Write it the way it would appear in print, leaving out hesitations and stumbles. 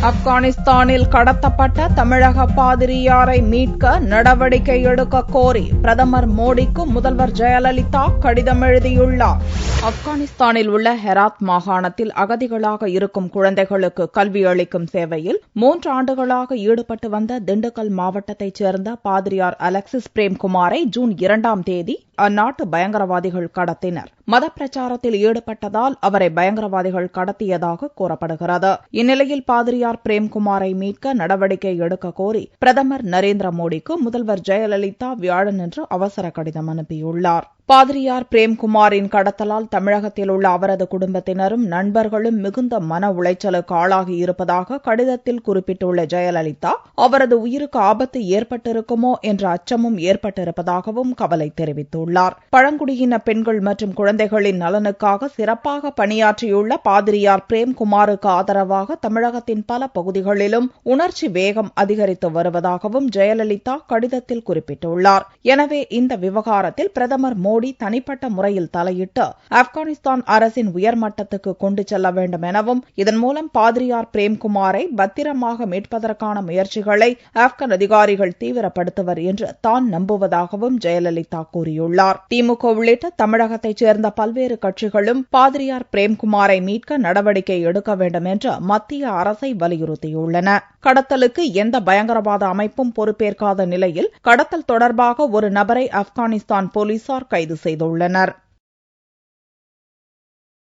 ஆப்கானிஸ்தானில் கடத்தப்பட்ட தமிழக பாதிரியாரை மீட்க நடவடிக்கை எடுக்க கோரி பிரதமர் மோடிக்கு முதல்வர் ஜெயலலிதா கடிதம் எழுதியுள்ளார். ஆப்கானிஸ்தானில் உள்ள ஹெராத் மாகாணத்தில் அகதிகளாக இருக்கும் குழந்தைகளுக்கு கல்வி அளிக்கும் சேவையில் 3 ஆண்டுகளாக ஈடுபட்டு வந்த திண்டுக்கல் மாவட்டத்தைச் சேர்ந்த பாதிரியார் அலெக்சிஸ் பிரேம்குமாரை ஜூன் 2ஆம் தேதி அந்நாட்டு பயங்கரவாதிகள் கடத்தினர். மத பிரச்சாரத்தில் ஈடுபட்டதால் அவரை பயங்கரவாதிகள் கடத்தியதாக கூறப்படுகிறது. இந்நிலையில் பாதிரியார் பிரேம்குமாரை மீட்க நடவடிக்கை எடுக்க கோரி பிரதமர் நரேந்திர மோடிக்கு முதல்வர் ஜெயலலிதா வியாழனன்று அவசர கடிதம் அனுப்பியுள்ளார். பாதிரியார் பிரேம்குமாரின் கடத்தலால் தமிழகத்தில் உள்ள அவரது குடும்பத்தினரும் நண்பர்களும் மிகுந்த மன உளைச்சலுக்கு ஆளாகி இருப்பதாக கடிதத்தில் குறிப்பிட்டுள்ள ஜெயலலிதா, அவரது உயிருக்கு ஆபத்து ஏற்பட்டிருக்குமோ என்ற அச்சமும் ஏற்பட்டிருப்பதாகவும் கவலை தெரிவித்துள்ளார். பழங்குடியின பெண்கள் மற்றும் குழந்தைகளின் நலனுக்காக சிறப்பாக பணியாற்றியுள்ள பாதிரியார் பிரேம்குமாருக்கு ஆதரவாக தமிழகத்தின் பல பகுதிகளிலும் உணர்ச்சி வேகம் அதிகரித்து வருவதாகவும் ஜெயலலிதா கடிதத்தில் குறிப்பிட்டுள்ளார். எனவே இந்த விவகாரத்தில் பிரதமர் மோடி தனிப்பட்ட முறையில் தலையிட்டு ஆப்கானிஸ்தான் அரசின் உயர்மட்டத்துக்கு கொண்டு செல்ல வேண்டும் எனவும், இதன் மூலம் பாதிரியார் பிரேம்குமாரை பத்திரமாக மீட்பதற்கான முயற்சிகளை ஆப்கான் அதிகாரிகள் தீவிரப்படுத்துவர் என்று தான் நம்புவதாகவும் ஜெயலலிதா கூறியுள்ளார். திமுக உள்ளிட்ட தமிழகத்தைச் சேர்ந்த பல்வேறு கட்சிகளும் பாதிரியார் பிரேம்குமாரை மீட்க நடவடிக்கை எடுக்க வேண்டும் என்று மத்திய அரசை வலியுறுத்தியுள்ளன. கடத்தலுக்கு எந்த பயங்கரவாத அமைப்பும் பொறுப்பேற்காத நிலையில் கடத்தல் தொடர்பாக ஒரு நபரை ஆப்கானிஸ்தான் போலீசார் கைது செய்துள்ளனர்.